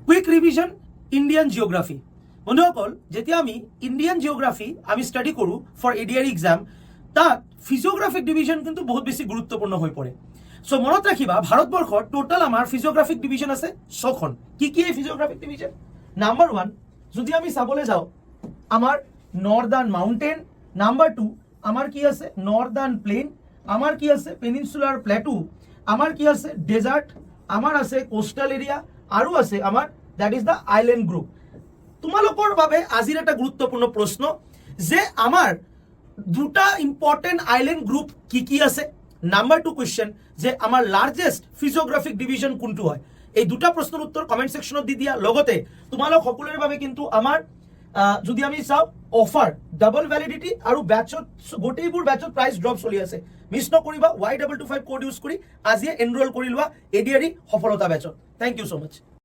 Quick revision Indian geography. বন্ধুসকল, যেতিয়া আমি ইণ্ডিয়ান জিঅ'গ্ৰাফি আমি ষ্টাডি কৰোঁ ফৰ এডিআৰ এক্সাম, তাত ফিজিঅ'গ্ৰাফিক ডিভিজন কিন্তু বহুত বেছি গুৰুত্বপূৰ্ণ হৈ পৰে। চ' মনত ৰাখিবা, ভাৰতবৰ্ষৰ টোটাল আমাৰ ফিজিঅ'গ্ৰাফিক ডিভিজন আছে 6খন। কি এই ফিজিঅ'গ্ৰাফিক ডিভিজন? নাম্বাৰ 1 যদি আমি চাবলৈ যাওঁ, আমাৰ নৰ্দাৰ্ণ মাউণ্টেইন। নাম্বাৰ 2 আমাৰ কি আছে? Northern plain. আমাৰ কি আছে? Peninsular plateau. আমাৰ কি আছে? ডেজাৰ্ট। আমাৰ আছে কোষ্টাল এৰিয়া, আৰু আছে আমাৰ that is the island group. তোমালোকৰ বাবে আজিৰ এটা গুৰুত্বপূৰ্ণ প্ৰশ্ন যে আমাৰ দুটা ইম্পৰ্টেণ্ট আইলেণ্ড গ্ৰুপ কি আছে। নাম্বাৰ 2 কুৱেশ্যন যে আমাৰ লাৰ্জেষ্ট ফিজিঅ'গ্ৰাফিক ডিভিজন কোনটো হয়। এই দুটা প্ৰশ্নৰ উত্তৰ কমেণ্ট ছেকশ্যনত দি দিয়া। লগতে তোমালোক সকলোৰে বাবে কিন্তু আমাৰ যদি আমি চাওঁ অফাৰ ডাবল ভ্যালিডিটি আৰু বেচত গোটেইবোৰ বেচত প্ৰাইচ ড্ৰপ চলি আছে। মিছ নকৰিবা। Y225 কোড ইউজ কৰি আজিয়ে এনৰোল কৰি লোৱা এডিআৰই সফলতা বেচত। থ্যাংক ইউ সো মাচ।